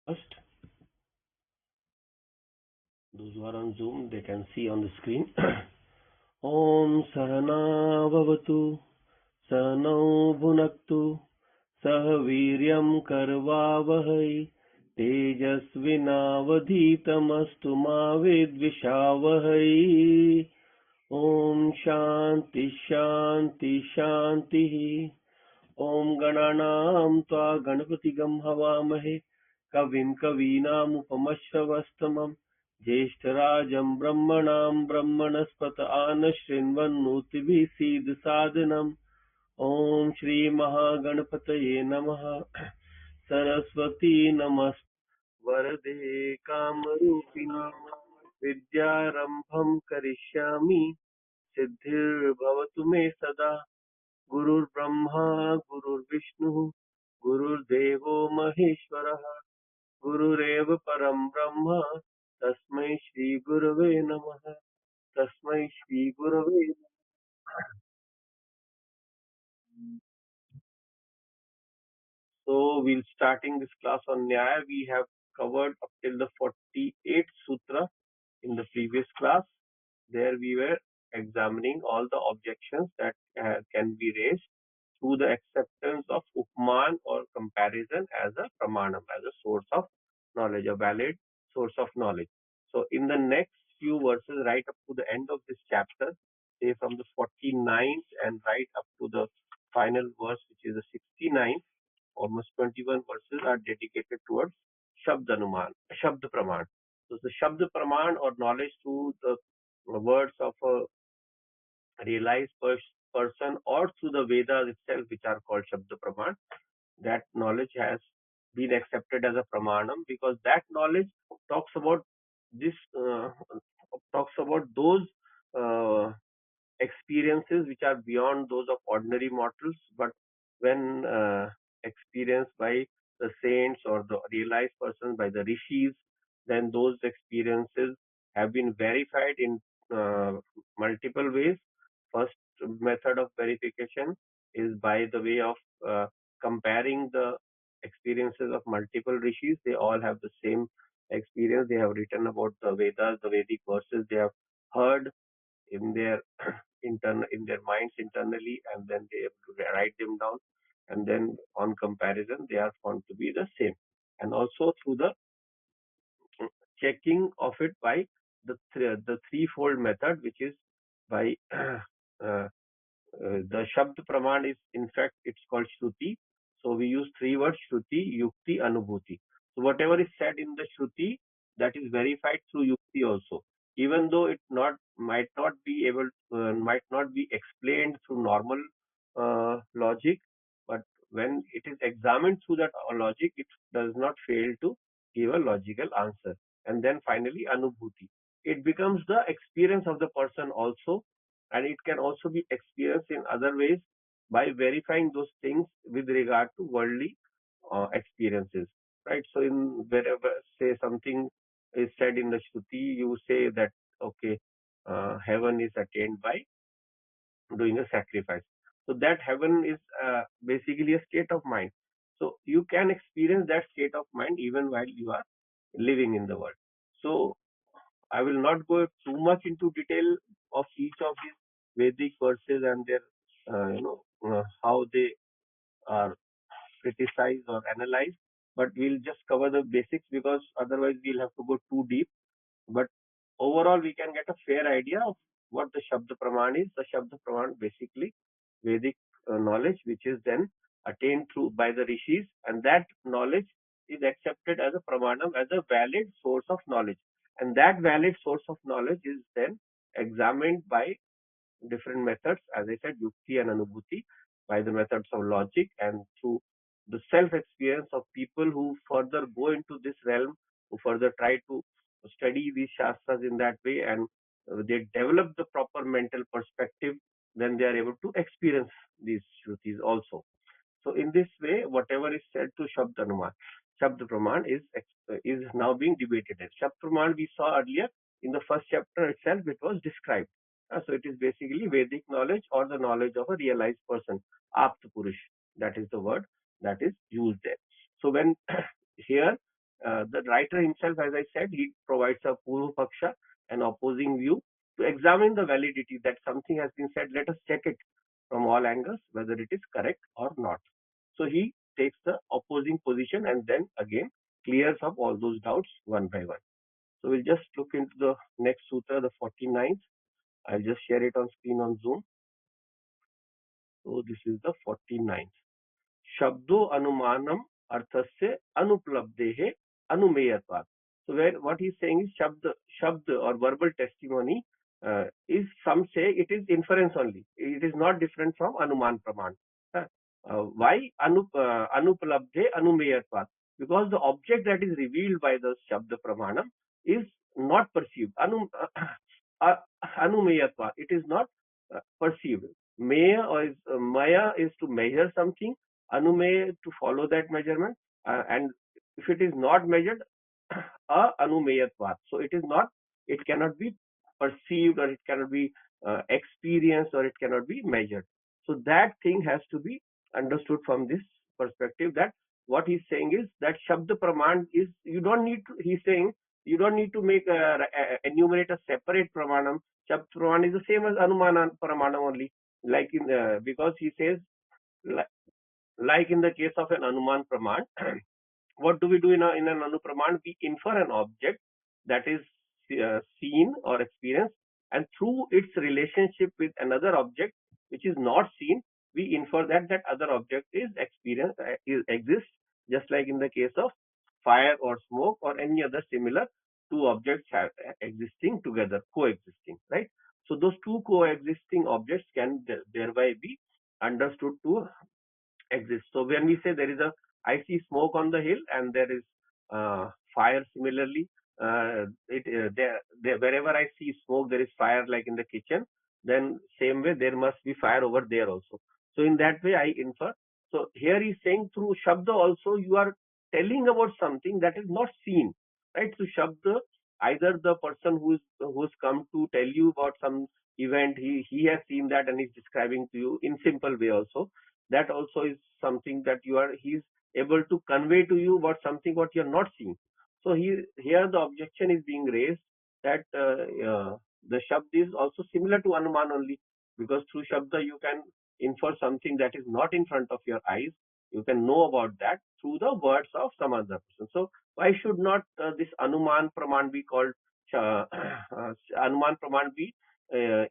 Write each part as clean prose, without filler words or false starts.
First, those who are on Zoom, they can see on the screen. Om Sahana Bhavatu Sahanau Bhunaktu Sah Viryam Karvavahai Tejasvinavadhitamastu Ma Vidvishavahai. Om Shanti Shanti Shanti. Om Gananam Tva Ganapatigam Havamahe Kavim Kavinamupamashravastamam Jeshtarajam Brahmanam Brahmanaspata Anashrinvannotivi Siddhasadhanam. Om Shri Mahaganapataye Namaha. Saraswati Namas Varade Kamarupini Vidyarambham Karishyami Siddhir Bhavatu Me Sada. गुरुर्ब्रह्मा गुरुर्विष्णुः गुरुर्देवो महेश्वरः गुरुरेव परं ब्रह्म तस्मै श्री गुरवे नमः. तस्मै श्री गुरवे. So we'll starting this class on Nyaya. We have covered up till the 48th sutra in the previous class. There we were examining all the objections that can be raised through the acceptance of Upman or comparison as a pramanam, as a source of knowledge, a valid source of knowledge. So in the next few verses, right up to the end of this chapter, say from the 49th and right up to the final verse, which is the 69th, almost 21 verses are dedicated towards Shabd Praman. So the Shabd Praman or knowledge through the words of a realized person or through the Vedas itself, which are called Shabd Praman, that knowledge has been accepted as a Pramanam because that knowledge talks about this, talks about those uh, experiences which are beyond those of ordinary mortals, but when experienced by the saints or the realized persons, by the rishis, then those experiences have been verified in multiple ways. First method of verification is by the way of comparing the experiences of multiple rishis. They all have the same experience. They have written about the Vedas, the Vedic verses. They have heard in their in their minds internally, and then they have to write them down, and then on comparison they are found to be the same. And also through the checking of it by the threefold method, which is by the Shabd Praman is, in fact, it's called Shruti. So we use three words: Shruti, Yukti, Anubhuti. So whatever is said in the Shruti, that is verified through Yukti also. Even though it might not be able, might not be explained through normal logic, but when it is examined through that logic, it does not fail to give a logical answer. And then finally, Anubhuti. It becomes the experience of the person also, and it can also be experienced in other ways by verifying those things with regard to worldly experiences, right? So in wherever say something is said in the Shruti, you say that okay, heaven is attained by doing a sacrifice. So that heaven is basically a state of mind. So you can experience that state of mind even while you are living in the world. So I will not go too much into detail of each of these Vedic verses and their, how they are criticized or analyzed, but we'll just cover the basics because otherwise we'll have to go too deep. But overall, we can get a fair idea of what the Shabda Praman is. The Shabda Praman basically Vedic knowledge, which is then attained through by the rishis, and that knowledge is accepted as a pramanam, as a valid source of knowledge. And that valid source of knowledge is then examined by different methods, as I said, yukti and anubhuti, by the methods of logic and through the self-experience of people who further go into this realm, who further try to study these shastras in that way, and they develop the proper mental perspective, then they are able to experience these shrutis also. So in this way, whatever is said to Shabd Praman is now being debated. Shabd Praman we saw earlier in the first chapter itself, it was described. So it is basically Vedic knowledge or the knowledge of a realized person, Apt Purush. That is the word that is used there. So when here writer himself, as I said, he provides a Purva Paksha, an opposing view, to examine the validity that something has been said. Let us check it from all angles whether it is correct or not. So he takes the opposing position and then again clears up all those doubts one by one. So we'll just look into the next sutra, the 49th. I'll just share it on screen on Zoom. So this is the 49th. Shabdo anumanam arthasya anuplabdehe anumeyatvat. So where what he's saying is shabda or verbal testimony is, some say it is inference only. It is not different from anuman praman. Why anuplabdhe anumeyatvat? Because the object that is revealed by the shabda pramanam is not perceived. Anumeyatvat. It is not perceived. Maya is to measure something, anumeya to follow that measurement, and if it is not measured, anumeyatvat. So it is not, it cannot be perceived, or it cannot be experienced, or it cannot be measured. So that thing has to be understood from this perspective, that what he's saying is that Shabda Praman is, you don't need to, he's saying, you don't need to make enumerate a separate Pramanam. Shabda Praman is the same as Anumana Pramanam only. Like in, because he says, like in the case of an Anuman Praman, what do we do in an Anupraman? We infer an object that is seen or experienced, and through its relationship with another object which is not seen, we infer that that other object is experienced, exists, just like in the case of fire or smoke or any other similar two objects have, existing together, coexisting, right? So those two coexisting objects can thereby be understood to exist. So when we say there is a, I see smoke on the hill and there is fire similarly, wherever I see smoke, there is fire, like in the kitchen, then same way there must be fire over there also. So in that way I infer. So here he's saying through Shabda also you are telling about something that is not seen, right? So Shabda, either the person who's come to tell you about some event, he has seen that and he's describing to you in simple way also. That also is something that he's able to convey to you about something what you're not seeing. So here the objection is being raised that the Shabd is also similar to Anuman only, because through Shabda you can infer something that is not in front of your eyes. You can know about that through the words of some other person. So why should not this Anuman Praman be called Anuman Praman be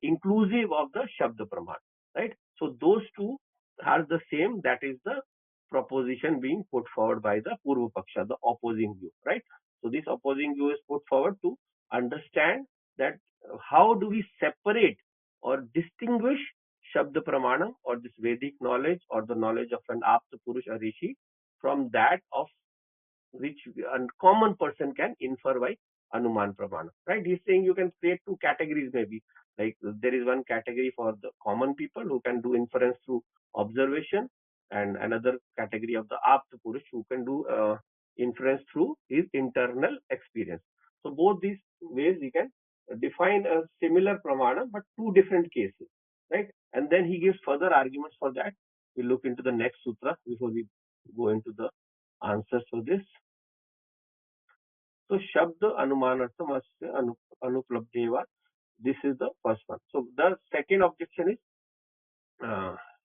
inclusive of the Shabda Praman, right? So those two are the same. That is the proposition being put forward by the Purva Paksha, the opposing view, right? So this opposing view is put forward to understand that how do we separate or distinguish Shabda Pramanam, or this Vedic knowledge, or the knowledge of an Apta Purush or Rishi, from that of which a common person can infer by Anuman Pramana, right? He's saying you can create two categories maybe. Like there is one category for the common people who can do inference through observation, and another category of the Apta Purush who can do inference through his internal experience. So both these ways we can define a similar Pramana, but two different cases, right? And then he gives further arguments for that. We'll look into the next sutra before we go into the answers for this. So Shabda Anumanartham Asya Anuplabdeva. This is the first one. So the second objection is,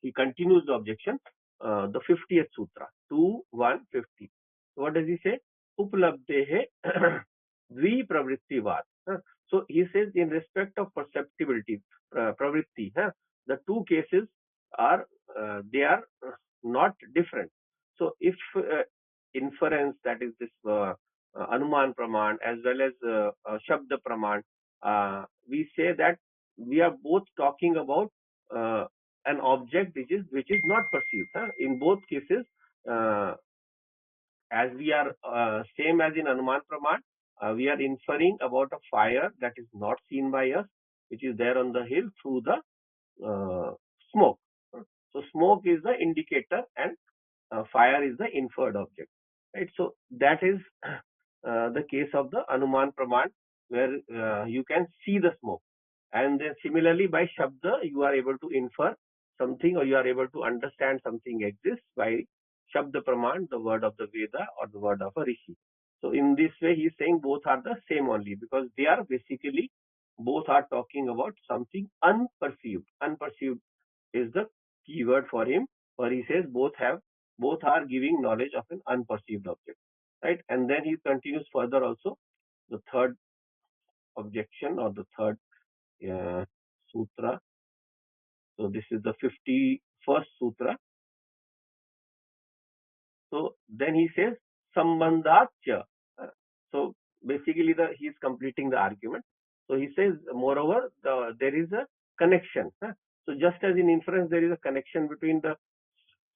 he continues the objection, the 50th sutra, 2.1.50. So what does he say? Uplabdehe dvi pravrittivad. So he says in respect of perceptibility, pravritti, the two cases are, they are not different. So if inference, that is this Anuman Praman as well as Shabda Praman, we say that we are both talking about an object which is not perceived. In both cases, as we are same as in Anuman Praman, we are inferring about a fire that is not seen by us, which is there on the hill through the smoke. So smoke is the indicator and fire is the inferred object, right? So that is the case of the Anuman Praman, where you can see the smoke. And then similarly by Shabda, you are able to infer something, or you are able to understand something exists by Shabda Praman, the word of the Veda or the word of a Rishi. So in this way, he is saying both are the same only, because they are basically, both are talking about something unperceived. Unperceived is the keyword for him, or he says both are giving knowledge of an unperceived object, right? And then he continues further also, the third objection, or the third sutra. So this is the 51st sutra. So then he says sambandhacha. Uh, So basically he is completing the argument. So he says, moreover, there is a connection. So just as in inference there is a connection between the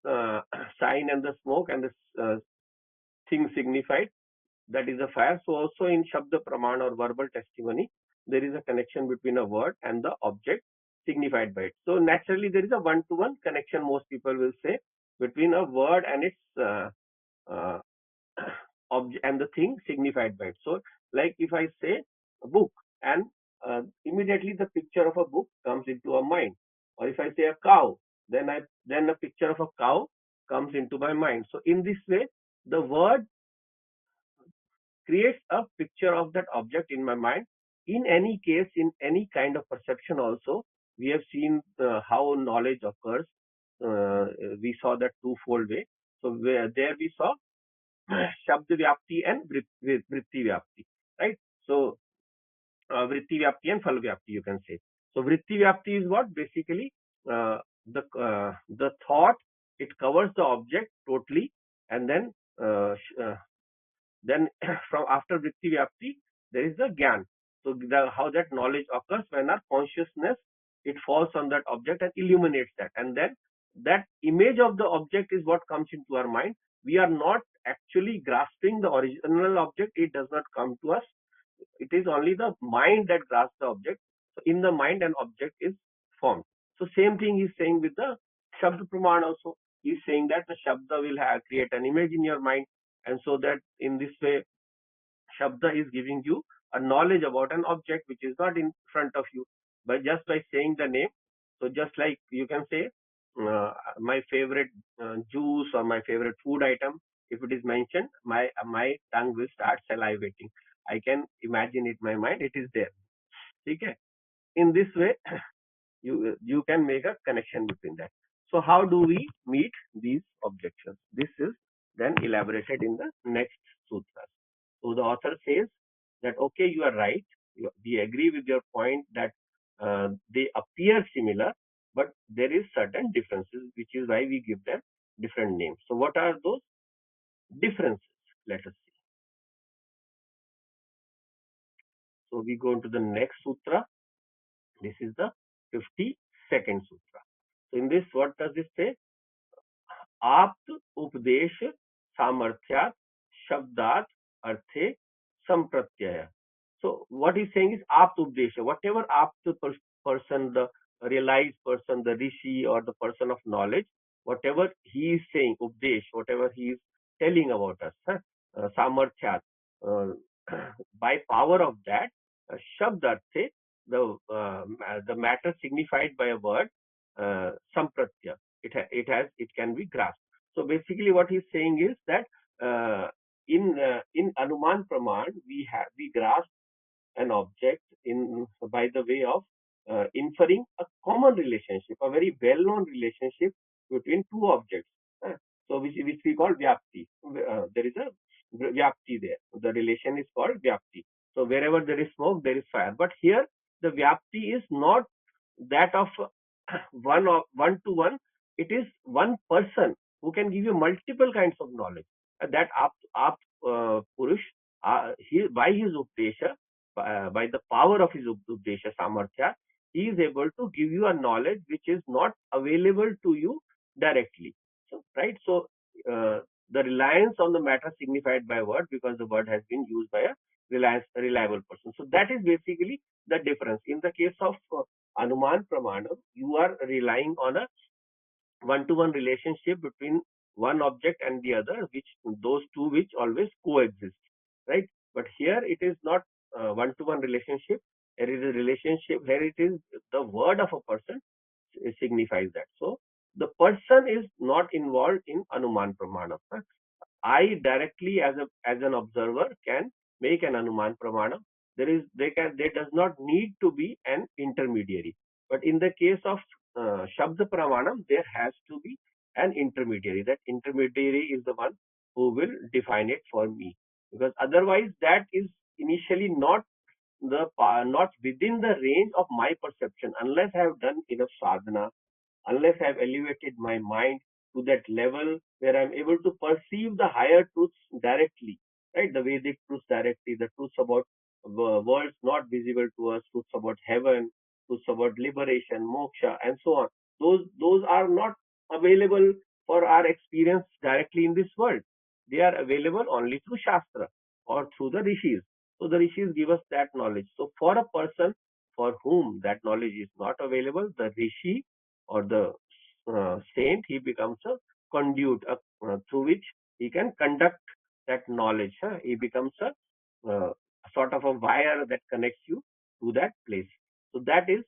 uh, sign and the smoke and the thing signified, that is the fire. So also in Shabda Praman, or verbal testimony, there is a connection between a word and the object signified by it. So naturally there is a one-to-one connection, most people will say, between a word and its uh, object and the thing signified by it. So like if I say a book, and immediately the picture of a book comes into our mind, or if I say a cow, then a picture of a cow comes into my mind. So in this way, the word creates a picture of that object in my mind. In any case, in any kind of perception also, we have seen how knowledge occurs. Uh, we saw that twofold way. So there we saw Shabd Vyapti and Vritti Vyapti, right? So Vritti Vyapti and Phal Vyapti, you can say. So Vritti Vyapti is what? Basically, uh, the thought, it covers the object totally, and then from after Vritti Vyapti, there is the Gyan. So how that knowledge occurs when our consciousness, it falls on that object and illuminates that. And then that image of the object is what comes into our mind. We are not actually grasping the original object. It does not come to us. It is only the mind that grasps the object. So in the mind, an object is formed. So same thing he's saying with the Shabd Praman also. He's saying that the Shabda will create an image in your mind, and so that in this way, Shabda is giving you a knowledge about an object which is not in front of you, but just by saying the name. So just like you can say my favorite juice or my favorite food item, if it is mentioned, my tongue will start salivating. I can imagine it in my mind. It is there. Okay. In this way, you can make a connection between that. So how do we meet these objections? This is then elaborated in the next sutras. So the author says that, okay, you are right. We agree with your point that they appear similar, but there is certain differences, which is why we give them different names. So what are those differences? Let us see. So we go into the next sutra. This is the 52nd sutra. So in this, what does this say? आप्त उपदेश सामर्थ्यात शब्दात अर्थे संप्रत्यय. So what he's saying is apt updesha. Whatever apt person, the realized person, the rishi or the person of knowledge, whatever he is saying, updesh, whatever he is telling about us, samarthyat, uh, by power of that, shabdarthe, the matter signified by a word, sampratya, it can be grasped. So basically, what he's saying is that in Anuman Praman, we grasp an object in by the way of inferring a common relationship, a very well-known relationship between two objects. uh, so which we call vyapti. There is a vyapti there. The relation is called vyapti. So wherever there is smoke, there is fire. But here the vyapti is not that of one to one. It is one person who can give you multiple kinds of knowledge. That Purush, by his updesha, by the power of his updesha samarthya, he is able to give you a knowledge which is not available to you directly. So, right? So, the reliance on the matter signified by a word, because the word has been used by a reliable person. So, that is basically the difference. In the case of Anuman Pramanam, you are relying on a one-to-one relationship between one object and the other, which those two which always coexist, right? But here it is not one-to-one relationship. There is a relationship where it is the word of a person signifies that. So the person is not involved in Anuman Pramana. I directly as an observer can make an anuman pramanam. There does not need to be an intermediary. But in the case of Shabda Pramanam, there has to be an intermediary. That intermediary is the one who will define it for me. Because otherwise, that is initially not within the range of my perception unless I have done enough sadhana, unless I've elevated my mind to that level where I'm able to perceive the higher truths directly, right? The Vedic truths directly, the truths about worlds not visible to us, truths about heaven, truths about liberation, moksha, and so on. Those are not available for our experience directly in this world. They are available only through Shastra or through the rishis. So the rishis give us that knowledge. So for a person for whom that knowledge is not available, the rishi or the saint, he becomes a conduit through which he can conduct that knowledge. He becomes sort of a wire that connects you to that place. So that is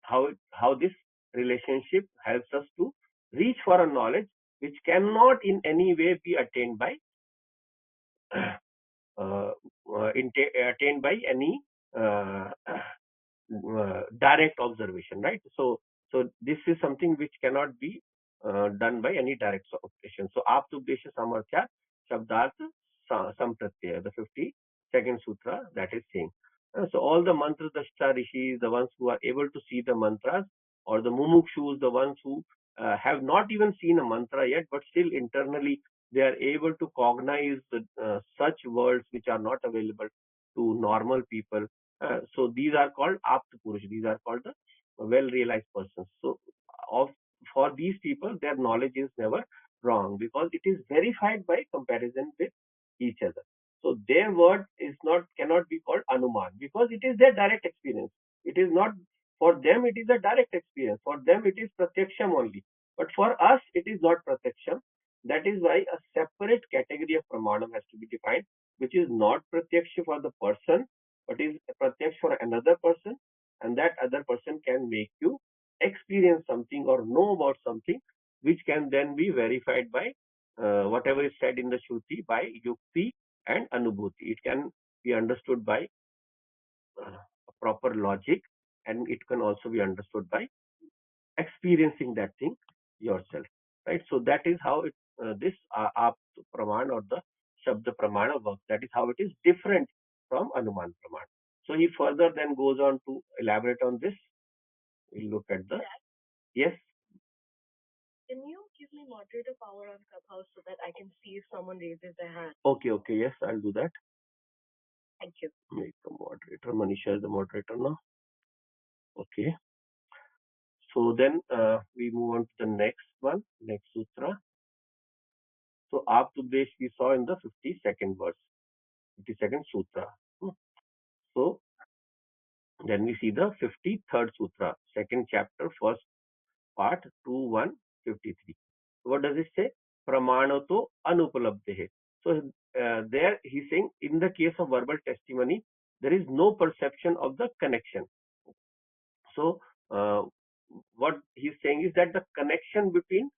how this relationship helps us to reach for a knowledge which cannot in any way be attained by uh, attained by any uh, direct observation, right? So this is something which cannot be done by any direct observation. So aptubdesha samarthya shabdarth sampratyaya, the 52nd sutra, that is saying. So all the mantra dashta rishis, the ones who are able to see the mantras, or the mumukshus, the ones who have not even seen a mantra yet, but still internally they are able to cognize such words which are not available to normal people. So these are called apt purush. These are called the well realized persons. So of for these people, their knowledge is never wrong because it is verified by comparison with each other. So their word is not cannot be called anuman because it is their direct experience. It is not for them. It is a direct experience. For them, it is pratyaksham only. But for us, it is not pratyaksham. That is why a separate category of pramanam has to be defined, which is not pratyaksha for the person, but is pratyaksh for another person, and that other person can make you experience something or know about something, which can then be verified by whatever is said in the Shruti by Yukti and Anubhuti. It can be understood by proper logic, and it can also be understood by experiencing that thing yourself, right? So that is how this Apt Praman or the Shabda Pramana works. That is how it is different from Anuman Praman. So he further then goes on to elaborate on this. We'll look at the yes. Can you give me moderator power on Clubhouse so that I can see if someone raises their hand? Okay, okay, yes, I'll do that. Thank you. Make the moderator. Manisha is the moderator now. Okay. So then we move on to the next one, next sutra. So Aptubdesh we saw in the 52nd verse, 52nd sutra. So then we see the 53rd sutra, second chapter, first part, 2.153. What does it say? Pramanato anupalabdehe. So there he's saying in the case of verbal testimony, there is no perception of the connection. So what he's saying is that the connection between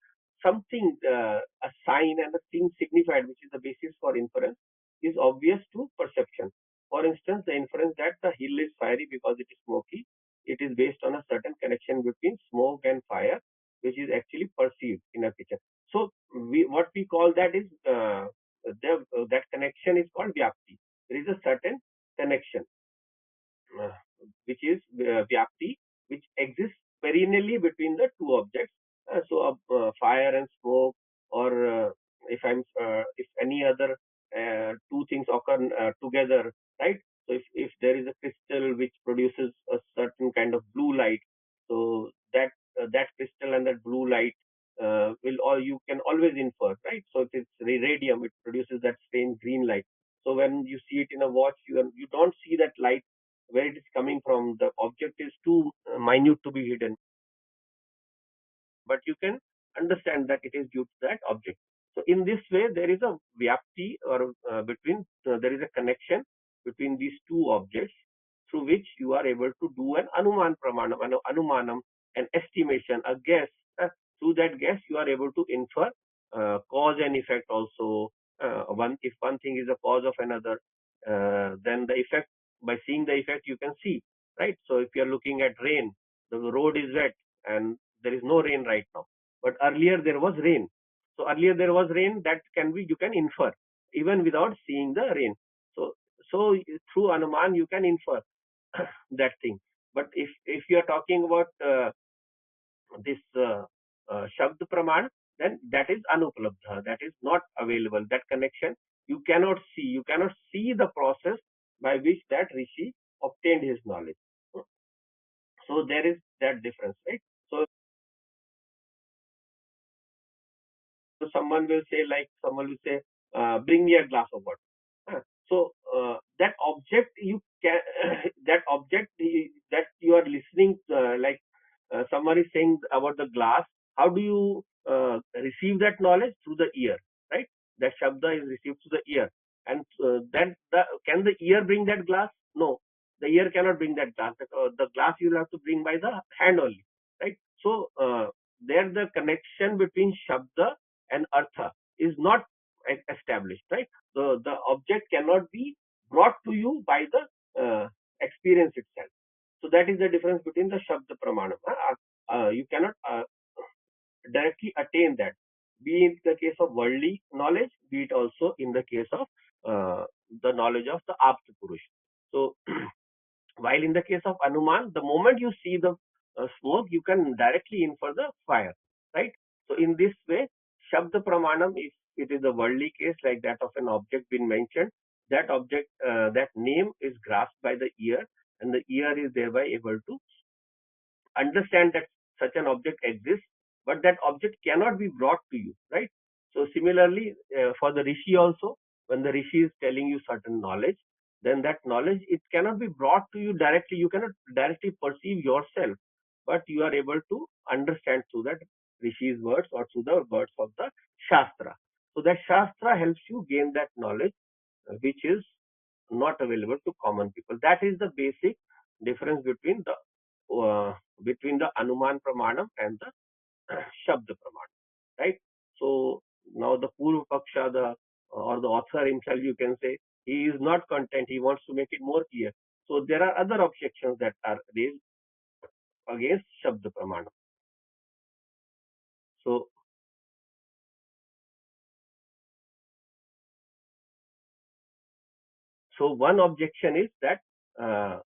something, a sign and a thing signified, which is the basis for inference, is obvious to perception. For instance, the inference that the hill is fiery because it is smoky, it is based on a certain connection between smoke and fire, which is actually perceived in a picture. So what we call that is that connection is called vyapti. There is a certain connection uh, which is vyapti, which exists perennially between the two objects. Fire and smoke, or if any other two things occur together, right? So if there is a crystal which produces a certain kind of blue light, so that crystal and that blue light will all you can always infer, right? So if it's radium, it produces that same green light. So when you see it in a watch, you don't see that light where it is coming from. The object is too minute to be hidden, but you can understand that it is due to that object. So in this way, there is a vyapti or there is a connection between these two objects through which you are able to do an anuman pramanam, an estimation, a guess. Through that guess, you are able to infer cause and effect also. One if one thing is a cause of another, then the effect, by seeing the effect you can see, right? So if you are looking at rain, the road is wet and there is no rain right now, but earlier there was rain. So earlier there was rain, that can be, you can infer even without seeing the rain. So so through Anuman you can infer that thing. But if you are talking about this Shabd Praman, then that is Anuplabdha, that is not available. That connection you cannot see the process by which that Rishi obtained his knowledge. So there is that difference, right? So someone will say, bring me a glass of water. So that object you can that object that you are listening, someone is saying about the glass. How do you receive that knowledge? Through the ear, right? That shabda is received through the ear, and can the ear bring that glass? No, the ear cannot bring that glass. The glass you will have to bring by the hand only, right? So there the connection between shabda and artha is not established, right? The object cannot be brought to you by the experience itself. So that is the difference between the Shabda Pramanam. You cannot directly attain that, be in the case of worldly knowledge, be it also in the case of the knowledge of the Apta Purush. So while in the case of Anuman, the moment you see the smoke, you can directly infer the fire, right? So in this way, Shabda Pramanam, if it is a worldly case like that of an object being mentioned, that object, that name is grasped by the ear, and the ear is thereby able to understand that such an object exists, but that object cannot be brought to you, right? So similarly, for the Rishi also, when the Rishi is telling you certain knowledge, then that knowledge, it cannot be brought to you directly. You cannot directly perceive yourself, but you are able to understand through that Rishi's words or through the words of the Shastra. So that Shastra helps you gain that knowledge, which is not available to common people. That is the basic difference between the Anuman Pramanam and the Shabda Pramanam, right? So now the Purva Paksha, or the author himself, you can say, he is not content. He wants to make it more clear. So there are other objections that are raised against Shabda Pramanam. So one objection is that uh,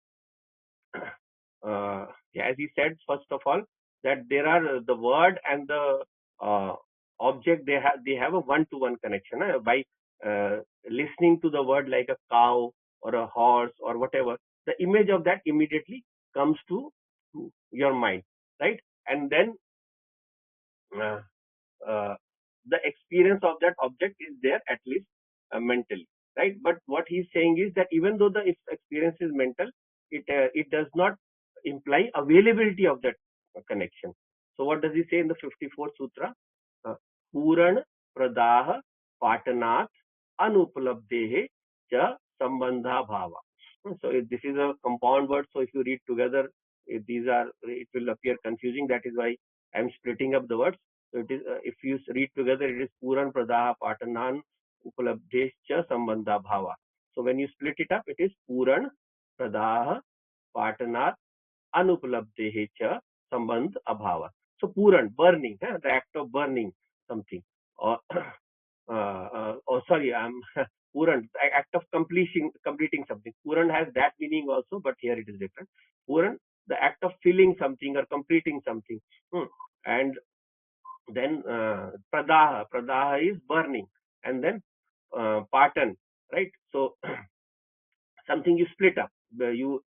uh, as he said, first of all, that there are the word and the uh, object, they have a one-to-one connection, by uh, listening to the word like a cow or a horse or whatever, the image of that immediately comes to your mind, right? And then uh, uh, the experience of that object is there, at least mentally, right? But what he's saying is that even though the experience is mental, it does not imply availability of that connection. So what does he say in the 54th sutra? uh, Puran Pradaha Patanat Anuplabdehe cha Sambandha Bhava. So this is a compound word. So if you read together, it will appear confusing. That is why I'm splitting up the words. So it is, if you read together, it is Puran Pradaha Patanan Upalabdescha Sambandha Bhava. So when you split it up, it is Puran Pradaha Patanat Anupalabdehe cha Sambandh Abhava. So Puran, burning, the act of burning something. Or sorry, I'm Puran, the act of completing something. Puran has that meaning also, but here it is different. Puran, the act of filling something or completing something. And then Pradaha is burning, and then Patan, right? So something you split up, you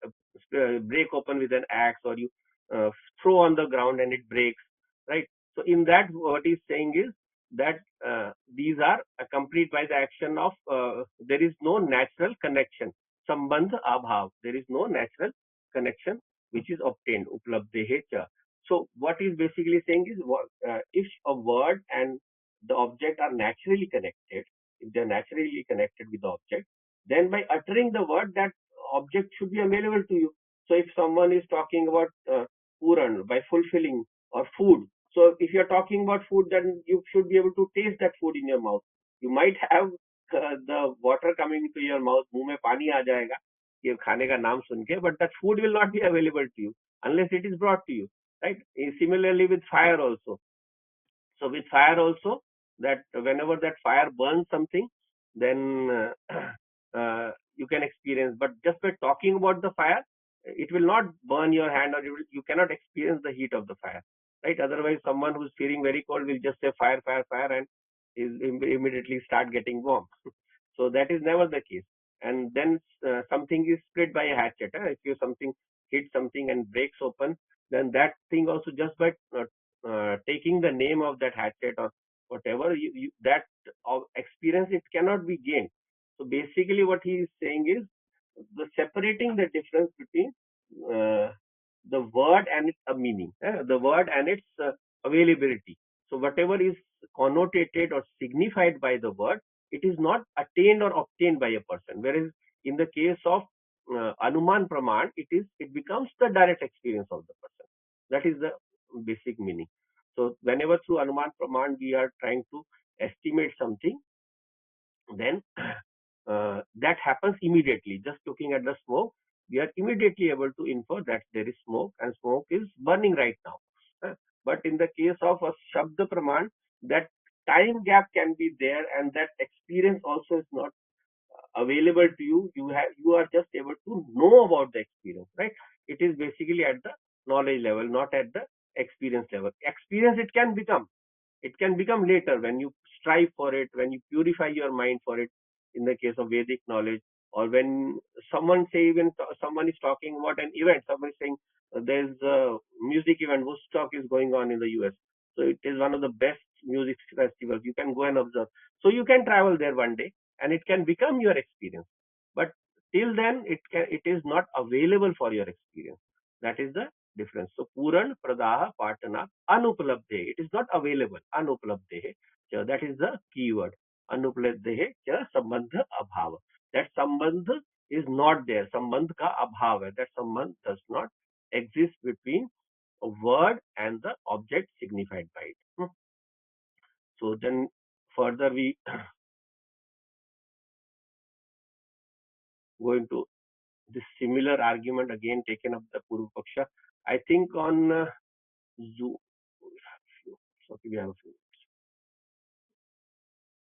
break open with an axe, or you uh, throw on the ground and it breaks, right? So in that, what he's saying is that these are accompanied by the action of, there is no natural connection, sambandh abhav, there is no natural connection which is obtained, uplabdehe cha. So what he's basically saying is, if a word and the object are naturally connected, if they're naturally connected with the object, then by uttering the word, that object should be available to you. So if someone is talking about Puran, by fulfilling, or food, So if you're talking about food, then you should be able to taste that food in your mouth. You might have the water coming into your mouth, मुंह में पानी आ जाएगा ये खाने का नाम सुन के, but that food will not be available to you unless it is brought to you, right? Similarly with fire also. So with fire also, that whenever that fire burns something, then you can experience. But just by talking about the fire, it will not burn your hand, or you cannot experience the heat of the fire, right? Otherwise, someone who's feeling very cold will just say fire, fire, fire, and immediately start getting warm. So that is never the case. And then something is split by a hatchet. If you something hit something and breaks open, then that thing also, just by taking the name of that hatchet or whatever, that experience, it cannot be gained. So basically, what he is saying is the separating the difference between uh, the word and its meaning, the word and its availability. So whatever is connotated or signified by the word, it is not attained or obtained by a person. Whereas in the case of Anuman Praman, it becomes the direct experience of the person. That is the basic meaning. So whenever through Anuman Praman we are trying to estimate something, then that happens immediately. Just looking at the smoke, we are immediately able to infer that there is smoke and smoke is burning right now. But in the case of a Shabda Praman, that time gap can be there, and that experience also is not available to you. You are just able to know about the experience, right? It is basically at the knowledge level, not at the experience level. Experience it can become later when you strive for it, when you purify your mind for it, in the case of Vedic knowledge, or when someone say, even someone is talking about an event, someone is saying there's a music event, Woodstock is going on in the US. So it is one of the best music festivals. You can go and observe. So you can travel there one day and it can become your experience. But till then, it is not available for your experience. That is the difference. So Puran, Pradaha, Patana, Anuplabdhe. It is not available. Anuplabdhe. That is the keyword. Anuplabdhe cha sambandha abhava. That sambandha is not there. Sambandh ka abhav hai. That sambandh does not exist between a word and the object signified by it. So then further we go into this similar argument again taken up the Purva Paksha. I think on Zoom. So we have a few.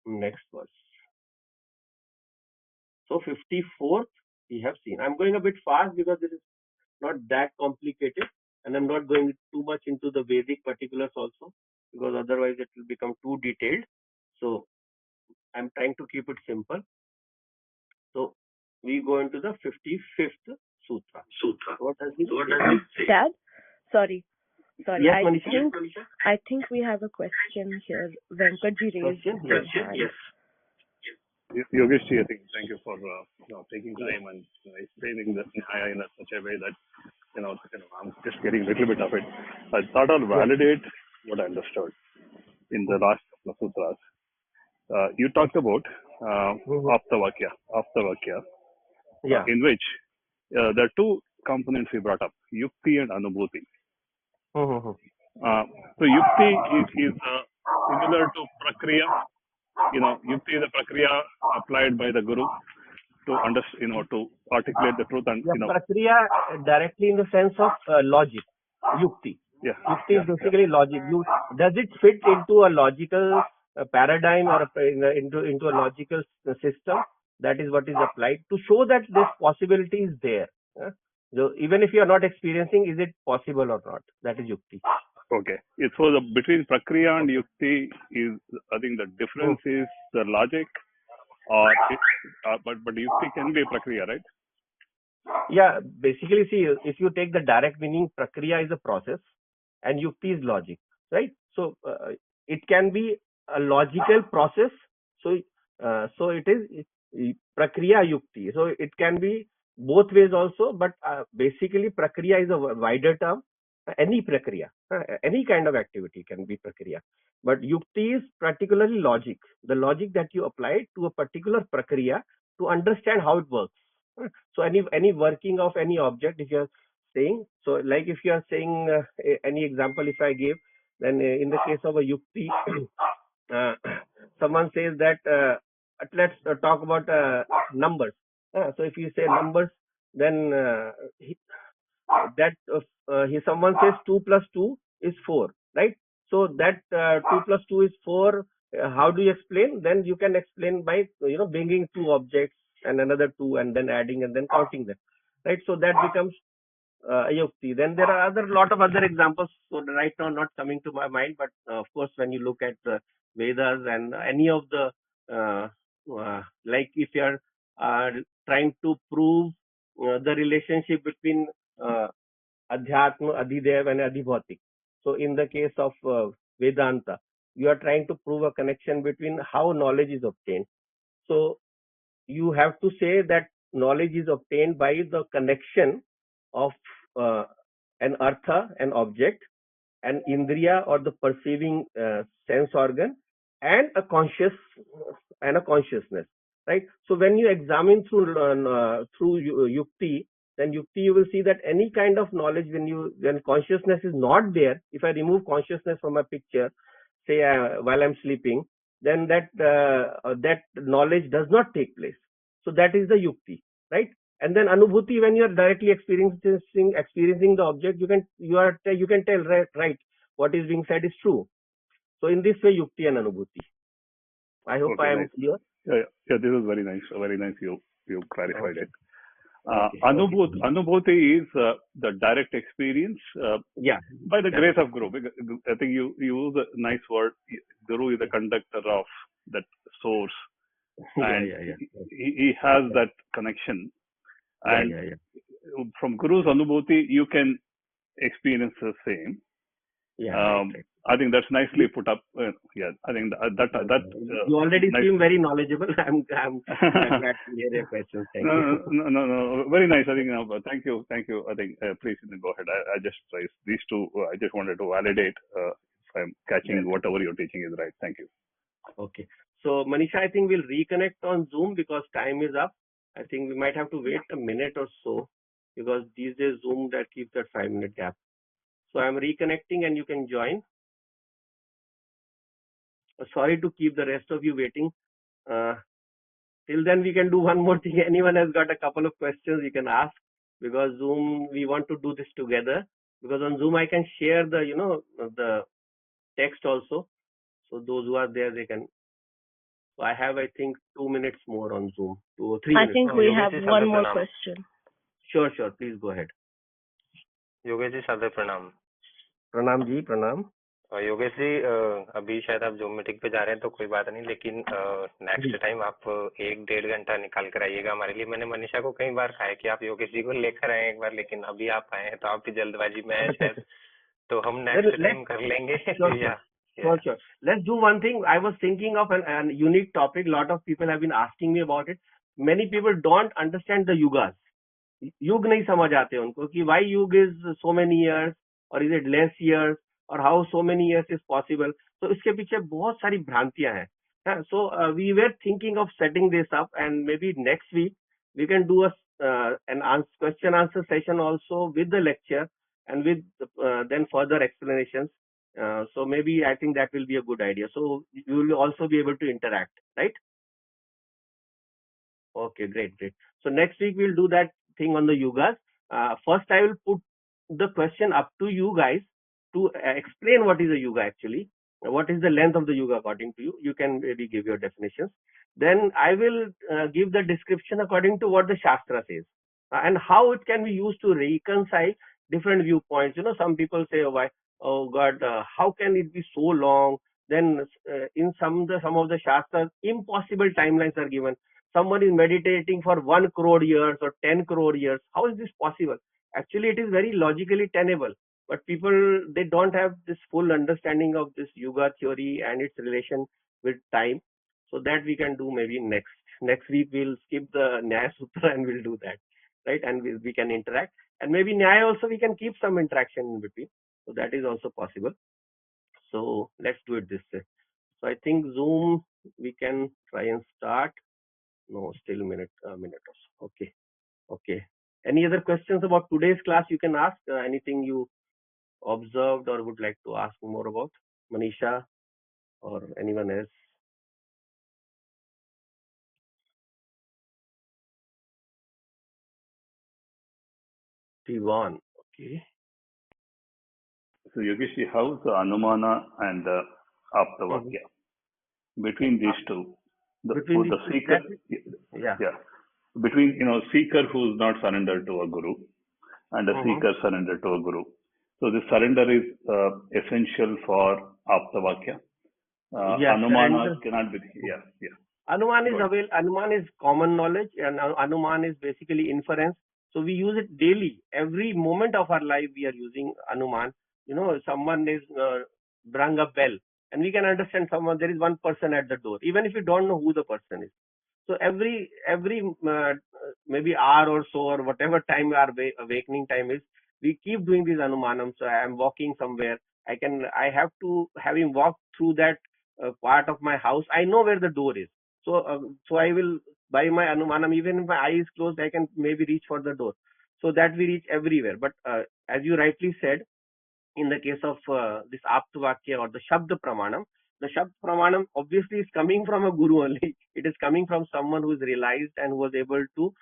Next verse. So 54th we have seen. I'm going a bit fast because this is not that complicated, and I'm not going too much into the Vedic particulars also, because otherwise it will become too detailed. So I'm trying to keep it simple. So we go into the 55th Sutra. What does he say? Dad, sorry. Yes, Manisha? I think we have a question here. Venkatji raised Question? his Yes. hand. Yogesh, I think thank you for taking time and explaining the Nyaya in such a way that I'm just getting a little bit of it. I thought I'll validate what I understood in the last couple of sutras. You talked about Aptavakya, Yeah. in which there are two components we brought up: Yukti and Anubhuti. So Yukti is similar to Prakriya. Yukti is a Prakriya applied by the Guru to to articulate the truth and Prakriya directly in the sense of logic, Yukti. Yeah. Yukti is basically logic. Does it fit into a logical paradigm or into a logical system? That is what is applied to show that this possibility is there. So even if you are not experiencing, is it possible or not? That is Yukti. Okay. So between Prakriya and Yukti is, I think the difference is the logic, but Yukti can be Prakriya, right? Yeah, basically, see, if you take the direct meaning, Prakriya is a process and Yukti is logic, right? So it can be a logical process. So it is Prakriya Yukti. So it can be both ways also, but basically Prakriya is a wider term. Any Prakriya, any kind of activity can be Prakriya. But Yukti is particularly logic, the logic that you apply to a particular Prakriya to understand how it works. So any working of any object, if you're saying, so like if you are saying any example, if I give Then in the case of a yukti, uh, someone says that let's talk about numbers. So if you say numbers, then someone says 2 plus 2 is 4, right? So that 2 plus 2 is 4. How do you explain? Then you can explain by bringing two objects and another two and then adding and then counting them, right? So that becomes yukti. Then there are lot of other examples. So right now not coming to my mind, but of course when you look at the Vedas and any of the like if you are trying to prove the relationship between Adhyatma, Adhidev and Adhibhautik. So in the case of Vedanta, you are trying to prove a connection between how knowledge is obtained. So you have to say that knowledge is obtained by the connection of an artha, an object, an indriya or the perceiving sense organ, and a consciousness, right? So when you examine through yukti, then yukti you will see that any kind of knowledge when consciousness is not there, if I remove consciousness from a picture, say while I'm sleeping, then that knowledge does not take place. So that is the yukti, right? And then anubhuti, when you are directly experiencing the object, you can tell, right, what is being said is true. So in this way, yukti and anubhuti. I hope Okay, I am nice. clear. Yeah, this is very nice. Very nice. You clarified Okay. it. Okay. Anubhuti is the direct experience Yeah. by the grace of Guru. I think you use a nice word. Guru is the conductor of that source, and Yeah. he has that connection. Yeah, And yeah. from Guru's Anubhuti, you can experience the same. Yeah, right. I think that's nicely put up. Yeah, I think that You already nice. seem very knowledgeable. I'm glad to hear your questions. Thank you. No, very nice. I think. Thank you. I think. Please go ahead. I just raised these two. I just wanted to validate if I'm catching Yes. whatever you're teaching is right. Thank you. Okay. So Manisha, I think we'll reconnect on Zoom because time is up. I think we might have to wait a minute or so because these days Zoom that keeps that 5-minute gap. So I'm reconnecting and you can join. Sorry to keep the rest of you waiting. Till then, we can do one more thing. Anyone has got a couple of questions, you can ask, because Zoom, we want to do this together. Because on Zoom, I can share the text also. So those who are there, they can. So I have, I think, 2 minutes more on Zoom. 2 or 3 I minutes. think we have one more question. Sure. Please go ahead. Yogesh ji सादर प्रणाम। Pranam ji, pranam. Yogesh ji अभी शायद आप zoom meeting पे जा रहे हैं तो कोई बात नहीं, लेकिन नेक्स्ट टाइम आप 1-1.5 घंटा निकाल कर आइएगा हमारे लिए। मैंने मनीषा को कई बार कहा है कि आप योगेश जी को लेकर आए एक बार, लेकिन अभी आप आए हैं तो आपकी जल्दबाजी में है शायद, तो हम नेक्स्ट टाइम कर लेंगे। Sure. Let's do one thing. I was thinking of an unique topic. Lot of people have been asking me about it. Many people don't understand the yugas. युग नहीं समझ आते उनको कि why युग is so many years or is it less years or how so many years is possible. तो इसके पीछे बहुत सारी भ्रांतियां हैं. So we were thinking of setting this up and maybe next week we can do an question answer session also with the lecture and with then further explanations. So maybe I think that will be a good idea. So you will also be able to interact, right? Okay, great. So next week we'll do that thing on the yugas. First, I will put the question up to you guys to explain what is a yuga actually. What is the length of the yuga according to you? You can maybe give your definitions. Then I will give the description according to what the Shastra says and how it can be used to reconcile different viewpoints. Some people say, oh God, how can it be so long? Then in some of the Shastras, impossible timelines are given. Someone is meditating for 1 crore years or 10 crore years. How is this possible? Actually, it is very logically tenable, but people, they don't have this full understanding of this yoga theory and its relation with time. So that we can do maybe next week. We'll skip the Nyaya Sutra and we'll do that, right? And we can interact, and maybe Nyaya also we can keep some interaction in between. So that is also possible. So let's do it this way. So I think Zoom we can try and start. No, still a minute or so. Okay. Any other questions about today's class? You can ask anything you observed or would like to ask more about? Manisha or anyone else? T1. Okay. So Yogesh, how's the Anumana and the Mhm. Aptavakya? Between these two, Between these the two, seeker, that yeah. yeah, between seeker who's not surrendered to a guru and a Mm-hmm. seeker surrendered to a guru. So the surrender is essential for Aptavakya. Yeah, Anumana surrender. cannot be. Yeah, yeah. Anuman is Go ahead. Anuman is common knowledge, and Anuman is basically inference. So we use it daily. Every moment of our life, we are using Anuman. Someone is rang a bell, and we can understand someone. There is one person at the door, even if we don't know who the person is. So every maybe hour or so, or whatever time our awakening time is, we keep doing this anumanam. So I am walking somewhere. I have to have him walk through that part of my house. I know where the door is. So I will, by my anumanam, even if my eye is closed, I can maybe reach for the door. So that we reach everywhere. But as you rightly said, in the case of this Aptavakya or the Shabda Pramanam, the Shabda Pramanam obviously is coming from a guru only. It is coming from someone who is realized and who was able to,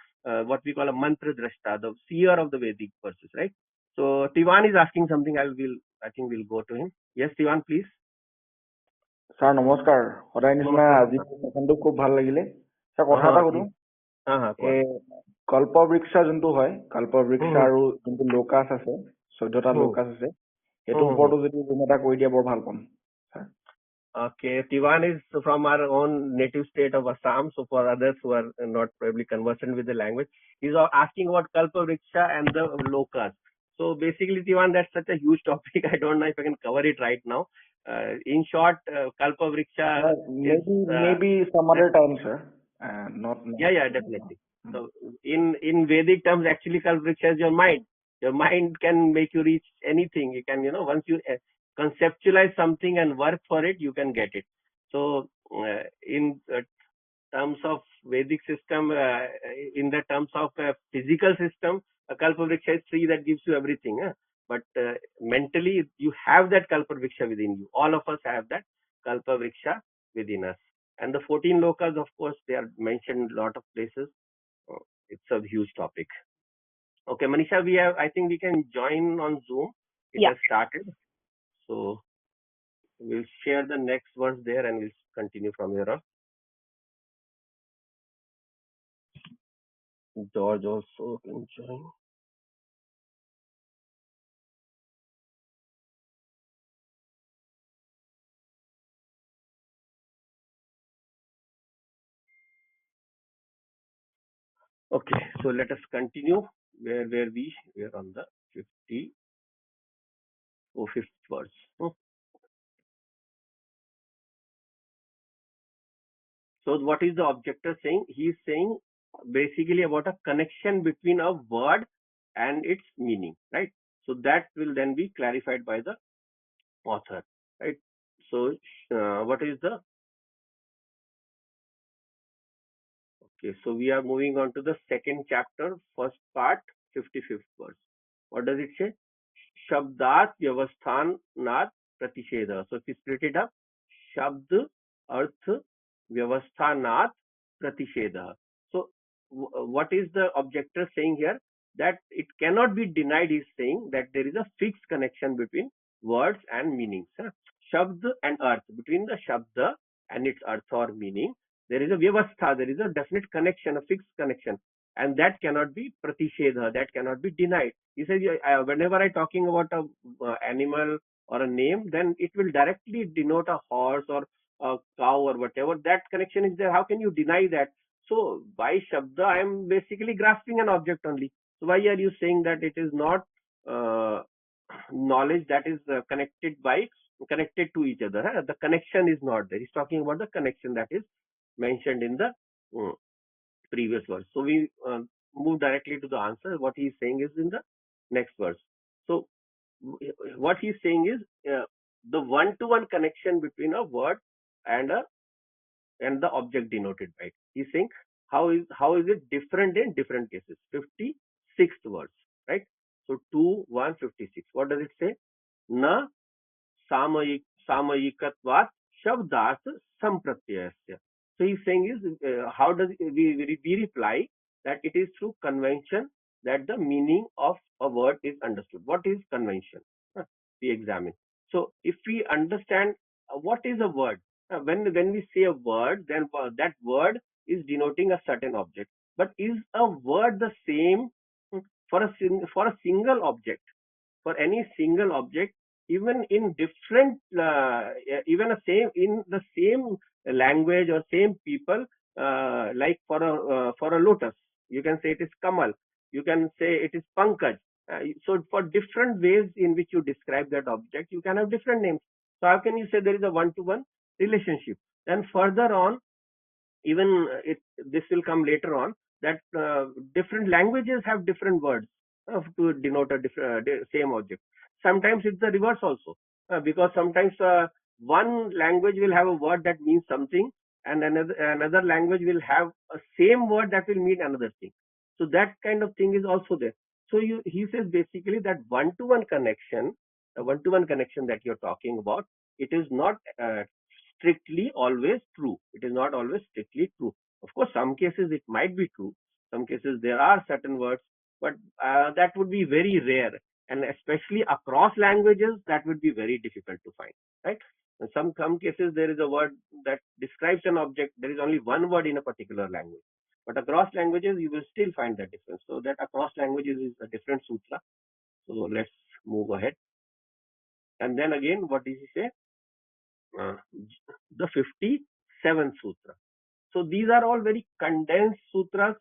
what we call a mantra drashta, the seer of the Vedic verses, right? So Tivan is asking something. I think we'll go to him. Yes, Tivan, please. Sir নমস্কাৰ সদায় নিচিনা Namaskar, আজি namaskar. চেচনটো খুব ভাল লাগিলে sir কথা Uh-huh, এটা সুধো কোৱা। এই কল্পবৃক্ষ যোনটো হয় হুম, কল্পবৃক্ষ হুম, আৰু যোনটো লোকাছ আছে 14টা হুম, লোকাছ আছে হুম, সেইটোৰ হুম, হুম। ওপৰতো যদি জুম এটা কৰি দিয়ে বৰ ভাল পাম sir Okay, Tivan is from our own native state of Assam. So for others who are not probably conversant with the language, he's asking about Kalpa Vriksha and the Lokas. So basically, Tivan, that's such a huge topic. I don't know if I can cover it right now. In short, Kalpa Vriksha is maybe some other time sir not yeah, yeah, definitely. So in Vedic terms, actually, Kalpvriksha is your mind. Your mind can make you reach anything. You can, once you conceptualize something and work for it, you can get it. So in terms of Vedic system, in the terms of physical system, a Kalpavriksha is tree that gives you everything. But mentally, you have that Kalpavriksha within you. All of us have that Kalpavriksha within us. And the 14 lokas, of course, they are mentioned in a lot of places. It's a huge topic. Okay, Manisha, I think we can join on Zoom. It Yeah. has started. So we'll share the next verse there and we'll continue from here on. George also can join. Okay, so let us continue where we're on the 50 or 5th verse. So what is the objector saying? He is saying basically about a connection between a word and its meaning, right? So that will then be clarified by the author, right? So what is the okay? So we are moving on to the second chapter, first part, 55th verse. What does it say? Shabdat Vyavasthanat Pratisheda. So if you split it up, Shabd Arth Vyavasthanat Pratisheda. So what is the objector saying here? That it cannot be denied. He's saying that there is a fixed connection between words and meanings. Shabd and Arth. Between the Shabda and its Arth or meaning, there is a Vyavastha. There is a definite connection, a fixed connection. And that cannot be Pratisheda. That cannot be denied. He says, whenever I talking about a animal or a name, then it will directly denote a horse or a cow or whatever. That connection is there. How can you deny that? So by Shabda, I am basically grasping an object only. So why are you saying that it is not uh, knowledge that is connected to each other? The connection is not there. He's talking about the connection that is mentioned in the uh, previous verse. So we move directly to the answer. What he is saying is in the next verse. So what he's saying is the one-to-one connection between a word and the object denoted by it. He's saying how is it different in different cases? 56th verse, right? So 2, 1, 56. What does it say? न samayikatvat shabdas sampratyayasya. So he's saying is how does we reply that it is through convention that the meaning of a word is understood. What is convention? We examine. So if we understand what is a word, when we say a word, then that word is denoting a certain object. But is a word the same for a single object? For any single object, even in different even a same in the same language or same people, like for a lotus, you can say it is kamal, you can say it is pankaj. So for different ways in which you describe that object, you can have different names. So how can you say there is a one to one relationship? Then further on, even this will come later on, that different languages have different words to denote a same object. Sometimes it's the reverse also, because sometimes one language will have a word that means something, and another language will have a same word that will mean another thing. So that kind of thing is also there. So he says basically that one-to-one connection, the one-to-one connection that you're talking about, it is not strictly always true. It is not always strictly true. Of course, some cases it might be true. Some cases there are certain words, but that would be very rare. And especially across languages, that would be very difficult to find, right? In some cases, there is a word that describes an object. There is only one word in a particular language. But across languages, you will still find that difference. So that across languages is a different sutra. So let's move ahead. And then again, what did he say? Uh, the 57th sutra. So these are all very condensed sutras.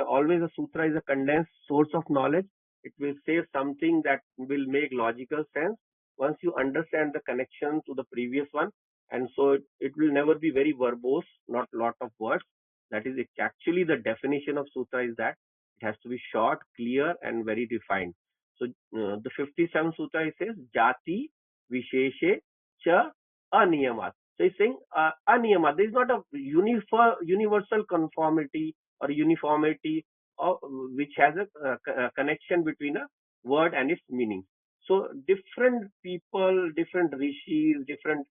Always a sutra is a condensed source of knowledge. It will say something that will make logical sense once you understand the connection to the previous one. And so it will never be very verbose, not lot of words. That is actually the definition of sutra is that it has to be short, clear, and very defined. So the 57th sutra it says jati visheshe cha aniyamat. So he's saying aniyama. There is not a universal conformity or uniformity which has a connection between a word and its meaning. So different people, different rishis, different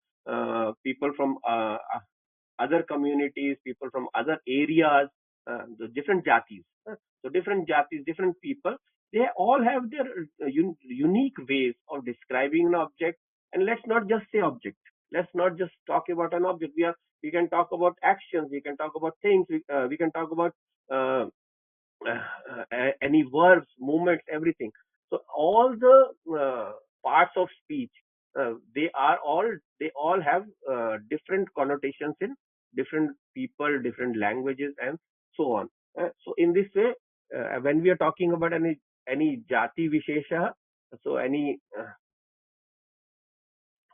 people from other communities, people from other areas, the different jatis. So different jatis, different people, they all have their unique ways of describing an object. And let's not just say object. Let's not just talk about an object. We can talk about actions. We can talk about things. We can talk about uh, any verbs, movements, everything. So all the parts of speech, they all have different connotations in different people, different languages, and so on. So in this way, when we are talking about any jati vishesha, so any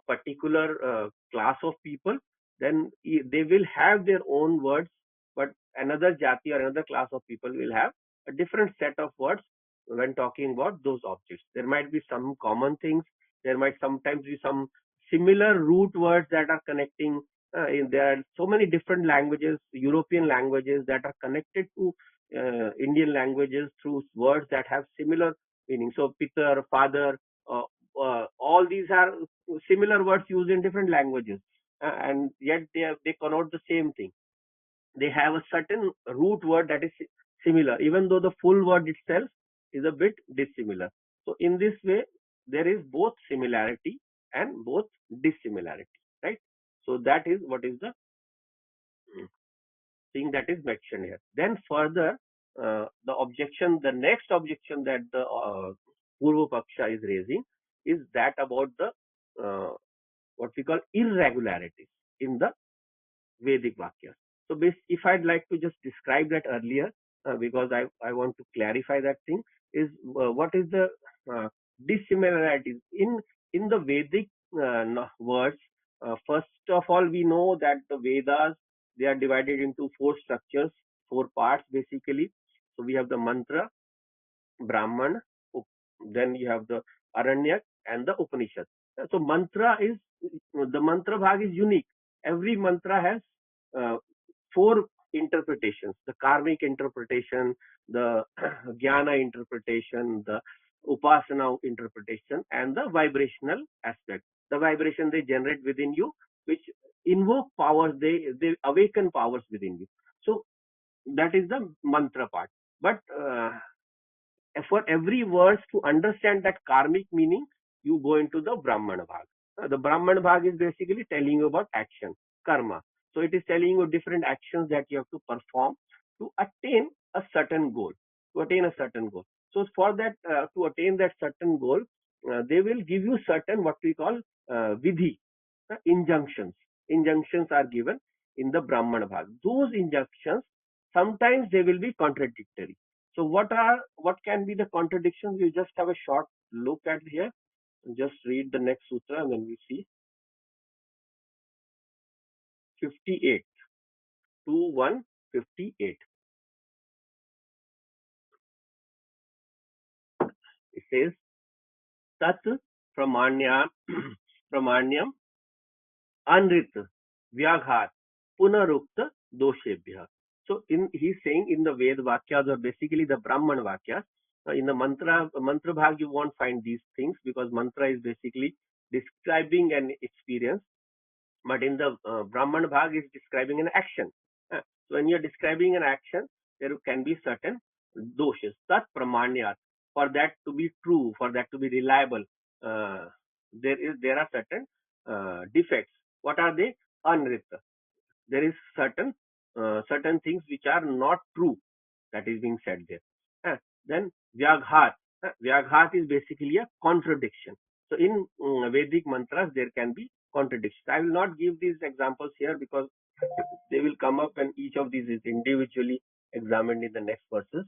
particular class of people, then they will have their own words, but another jati or another class of people will have a different set of words when talking about those objects. There might be some common things. There might sometimes be some similar root words that are connecting. There are so many different languages, European languages that are connected to Indian languages through words that have similar meaning. So, Pitar, father, uh, all these are similar words used in different languages, and yet they connote the same thing. They have a certain root word that is similar, even though the full word itself is a bit dissimilar. So in this way, there is both similarity and both dissimilarity, right? So that is what is the thing that is mentioned here. Then further, the next objection that the Purva Paksha is raising is that about the what we call irregularities in the Vedic Vakyas. So if I'd like to just describe that earlier, because I want to clarify that thing, is what is the dissimilarities in the Vedic words. First of all, we know that the Vedas, they are divided into four structures, four parts basically. So we have the mantra, Brahman, then you have the Aranyak and the Upanishad. So the mantra bhag is unique. Every mantra has four interpretations: the karmic interpretation, the jnana interpretation, the upasana interpretation, and the vibrational aspect. The vibration they generate within you, which invoke powers, they awaken powers within you. So that is the mantra part. But for every verse, to understand that karmic meaning, you go into the Brahmana Bhag. The Brahmana Bhag is basically telling you about action, karma. So it is telling you different actions that you have to perform to attain a certain goal. To attain a certain goal. So for that, to attain that certain goal, they will give you certain what we call vidhi, injunctions. Injunctions are given in the Brahmana Bhag. Those injunctions sometimes they will be contradictory. So what can be the contradictions? We just have a short look at here. Just read the next sutra and then we see 58, 2158. It says tat pramanya pramanyam anrit vyaghat punarukta doshebhya. So he's saying in the Ved Vakyas, or basically the Brahman Vakyas, in the mantra bhag you won't find these things, because mantra is basically describing an experience, but in the Brahman Bhag is describing an action. So when you're describing an action, there can be certain doshas, tat pramanyat. For that to be true, for that to be reliable, uh, there are certain defects. What are they? Anrita. There is certain things which are not true, that is being said there. Then Vyaghat. Vyaghat is basically a contradiction. So in Vedic mantras, there can be contradictions. I will not give these examples here because they will come up, and each of these is individually examined in the next verses,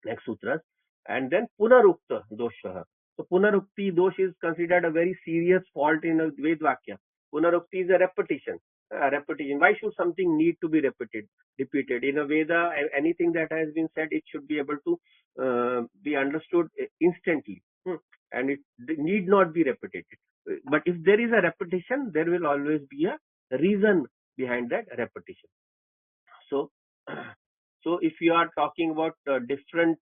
next sutras. And then Punarukta dosha. So Punarukti dosh is considered a very serious fault in a Ved Vakya. Punarukti is a repetition. Repetition. Why should something need to be repeated? In a Veda, anything that has been said, it should be able to be understood instantly. And it need not be repeated. But if there is a repetition, there will always be a reason behind that repetition. So, so if you are talking about different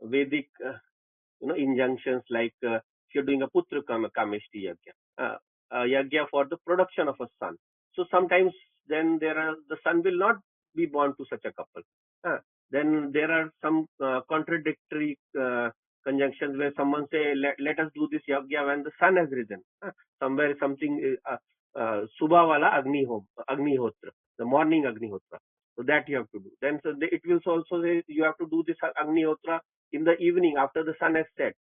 Vedic injunctions, like if you're doing a putra kameshti yagya, yagya for the production of a son. So sometimes then the son will not be born to such a couple. Then there are some contradictory conjunctions where someone say, let us do this yagya when the sun has risen. Somewhere something subha wala agnihotra, the morning agnihotra. So that you have to do. Then it will also say you have to do this agnihotra in the evening after the sun has set.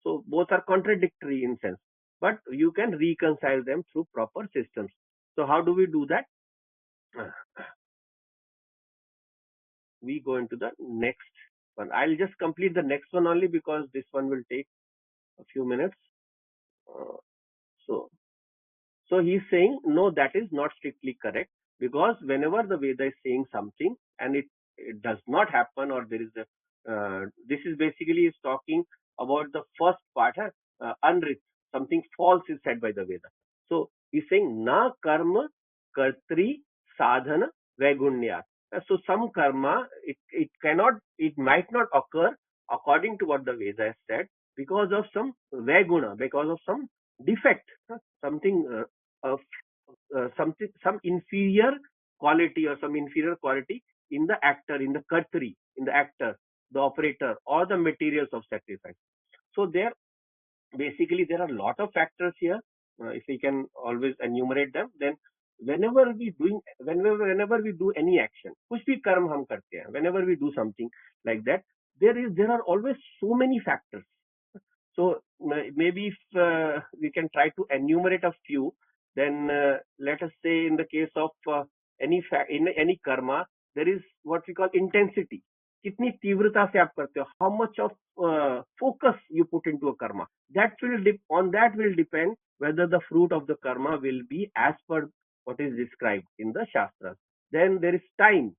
So both are contradictory in sense, but you can reconcile them through proper systems. So how do we do that? We go into the next one. I'll just complete the next one only because this one will take a few minutes. Uh, so So he's saying, no, that is not strictly correct, because whenever the Veda is saying something and it does not happen, or there is this is basically is talking about the first part, unrit, something false is said by the Veda. So he's saying, na karma kartri sadhana vaigunya. So some karma, it might not occur according to what the Veda has said, because of some vaiguna, because of some defect, something of some inferior quality, or some inferior quality in the actor, in the kartri, in the actor, the operator, or the materials of sacrifice. So there are a lot of factors here. If we can always enumerate them, then whenever we do any action, kuch bhi karm hum karte hain, whenever we do something like that, there are always so many factors. So maybe if we can try to enumerate a few, then let us say in the case of in any karma, there is what we call intensity. कितनी तीव्रता से आप करते हो, how much of focus you put into a karma. On that will depend whether the fruit of the karma will be as per what is described in the shastras. Then there is time.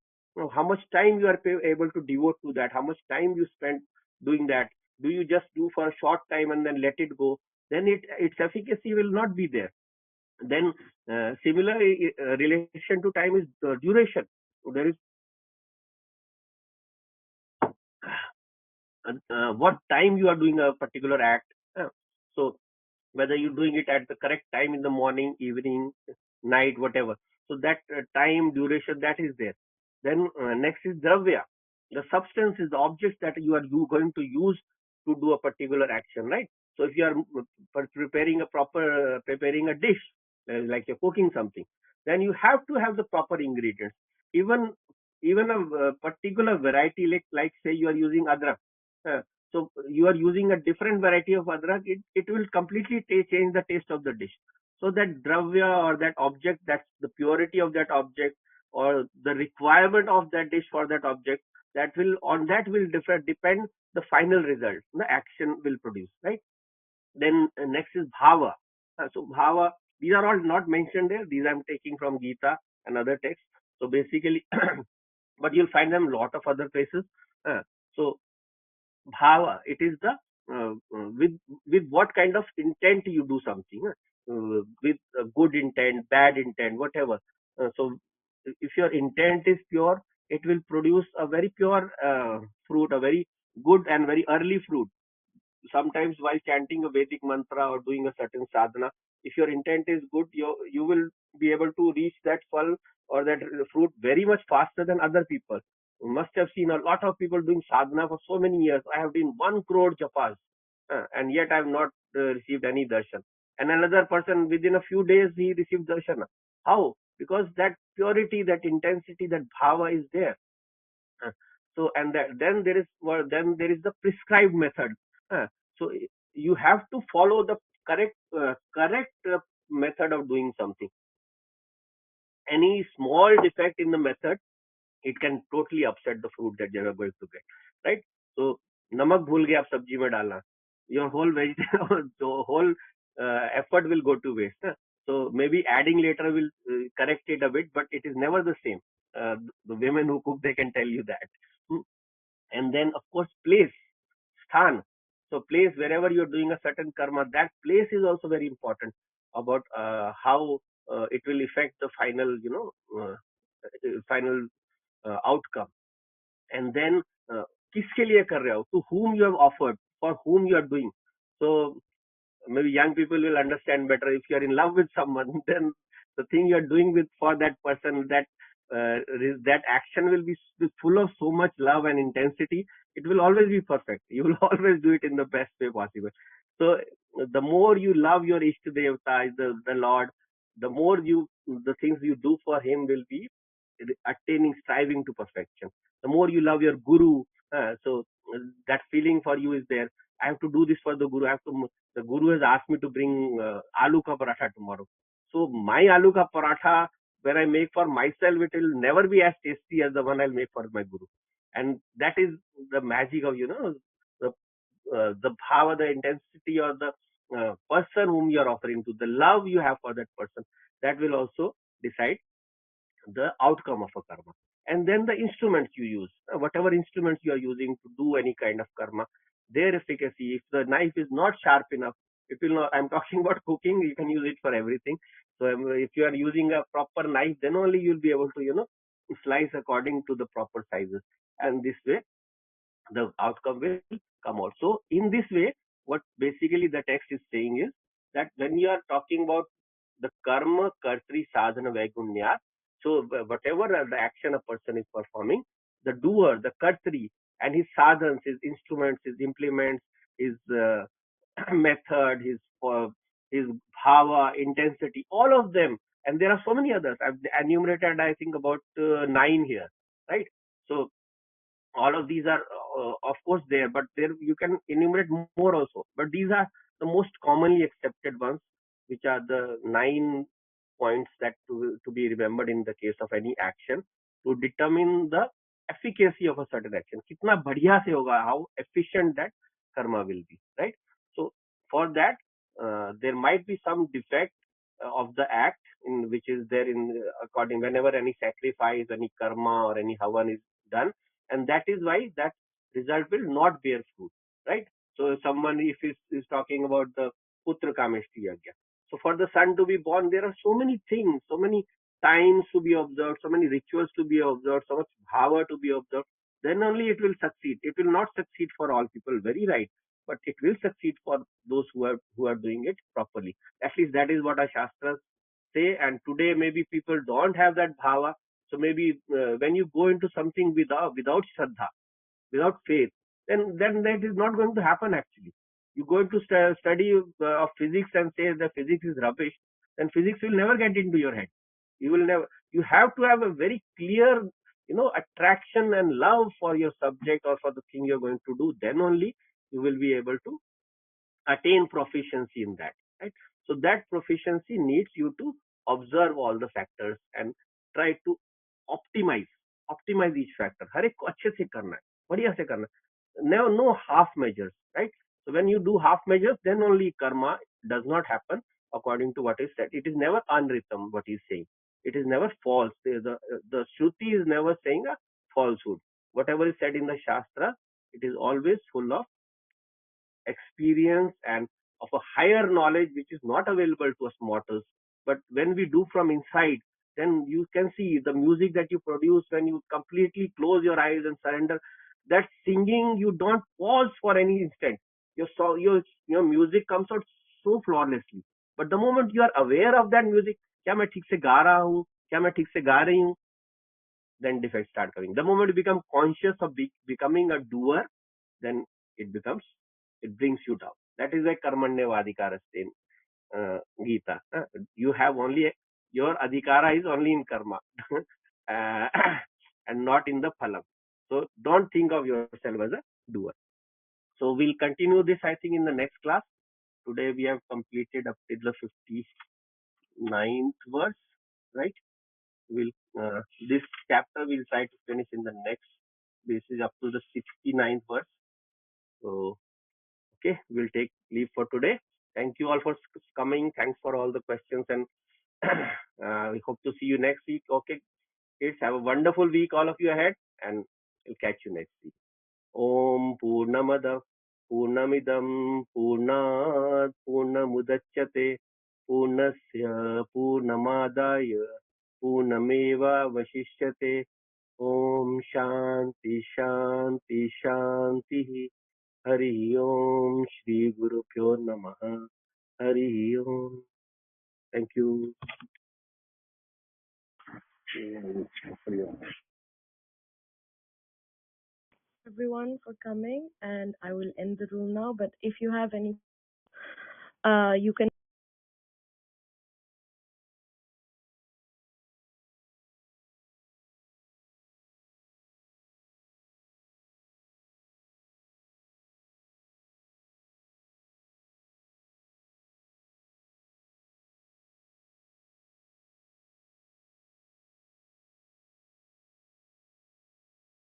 How much time you are able to devote to that, how much time you spend doing that. Do you just do for a short time and then let it go? Then its efficacy will not be there. Then similar relation to time is duration. There is what time you are doing a particular act. So whether you're doing it at the correct time in the morning, evening, night, whatever. So that time, duration, that is there. Then next is dravya. The substance is the object that you going to use to do a particular action, right? So if you are preparing a dish, like you're cooking something, then you have to have the proper ingredients. Even even a particular variety, like say you are using adrak. Uh, so you are using a different variety of adrak, it will completely change the taste of the dish. So that dravya or that object, that's the purity of that object or the requirement of that dish for that object, that will depend the final result the action will produce, right? Then next is bhava. So bhava, these are all not mentioned there. These I'm taking from Gita and other texts. So basically, but you'll find them a lot of other places. Uh, so bhava, it is the with what kind of intent you do something, with good intent, bad intent, whatever. So if your intent is pure, it will produce a very pure fruit, a very good and very early fruit. Sometimes while chanting a Vedic mantra or doing a certain sadhana, if your intent is good, you will be able to reach that phal or that fruit very much faster than other people. You must have seen a lot of people doing sadhana for so many years. I have been 1 crore japas, and yet I have not received any darshan. And another person within a few days he received darshana. How? Because that purity, that intensity, that bhava is there. uh, So and then there is the prescribed method. Uh, So you have to follow the correct method of doing something. Any small defect in the method, it can totally upset the fruit that you are going to get, right? So namak bhul gaya aap sabji mein dalna, your whole vegetable the whole effort will go to waste. So maybe adding later will correct it a bit, but it is never the same. The women who cook, they can tell you that. Hmm. And then of course place, sthan. So place, wherever you're doing a certain karma, that place is also very important about how it will affect the final, final outcome. And then किसके लिए कर रहे हो, to whom you have offered, for whom you are doing. So maybe young people will understand better. If you are in love with someone, then the thing you are doing with for that person, that action will be full of so much love and intensity. It will always be perfect. You will always do it in the best way possible. So the more you love your ishta devta, the Lord, the more the things you do for him will be attaining, striving to perfection. The more you love your guru, that feeling for you is there. I have to do this for the guru. The guru has asked me to bring aloo ka paratha tomorrow. So my aloo ka paratha, when I make for myself, it will never be as tasty as the one I'll make for my guru. And that is the magic of the the bhava, the intensity, or the person whom you are offering to, the love you have for that person. That will also decide the outcome of a karma. And then the instruments you use, whatever instruments you are using to do any kind of karma, their efficacy. If the knife is not sharp enough, it will not. I'm talking about cooking. You can use it for everything. So if you are using a proper knife, then only you'll be able to slice according to the proper sizes. And this way, the outcome will come out. So in this way, what basically the text is saying is that when you are talking about the karma, kartri, sadhana, vaigunya, so whatever the action a person is performing, the doer, the kartri, and his sadhans, his instruments, his implements, his method, his bhava, intensity, all of them, and there are so many others. I've enumerated, I think, about 9 here, right? So all of these are of course there, but there you can enumerate more also, but these are the most commonly accepted ones, which are the 9 points that to be remembered in the case of any action to determine the efficacy of a certain action, kitna badhiya se hoga, how efficient that karma will be, right? So for that, there might be some defect of the act in which is there in according whenever any sacrifice, any karma or any havan is done, and that is why that result will not bear fruit, right? So someone, if is talking about the putra kameshti yajna, so for the son to be born, there are so many things, so many times to be observed, so many rituals to be observed, so much bhava to be observed. then only it will succeed. It will not succeed for all people, very right, but it will succeed for those who are doing it properly. At least that is what our shastras say. And today maybe people don't have that bhava. So maybe when you go into something without shraddha, without faith, then that is not going to happen actually. You go into study of physics and say the physics is rubbish, then physics will never get into your head. You will never. You have to have a very clear, attraction and love for your subject or for the thing you're going to do. Then only you will be able to attain proficiency in that, right? So that proficiency needs you to observe all the factors and try to optimize optimize each factor. हर एक को अच्छे से करना है, बढ़िया से करना है. No half measures, right? So when you do half measures, then only karma does not happen according to what is said. It is never unwritten what he is saying. It is never false. The shruti is never saying a falsehood. Whatever is said in the shastra, it is always full of experience and of a higher knowledge which is not available to us mortals. But when we do from inside, then you can see the music that you produce when you completely close your eyes and surrender. That singing, you don't pause for any instant. Your music comes out so flawlessly. But the moment you are aware of that music, क्या मैं ठीक से गा रहा हूँ, क्या मैं ठीक से गा रही हूँ, then defects start coming. The moment you become conscious of becoming a doer, then it becomes, it brings you down. That is why karmanya vadikaraste in Gita. You have only, your adhikara is only in karma uh, and not in the phalam. So don't think of yourself as a doer. So we'll continue this, I think, in the next class. Today we have completed up till the 59th verse, right? We'll this chapter we'll try to finish in the next basis up to the 69th verse. So okay, we'll take leave for today. Thank you all for coming. Thanks for all the questions, and we hope to see you next week. Okay, kids, have a wonderful week, all of you ahead, and we'll catch you next week. Om Purnamada Purnamidam Purnat Purnamudachyate Purnasya Purnamadaya Purnameva Vashishyate. Om Shanti Shanti Shanti. Hari Om Shri Guru Pyo Namaha. Hari Om. Thank you. Everyone for coming, and I will end the room now. But if you have any, you can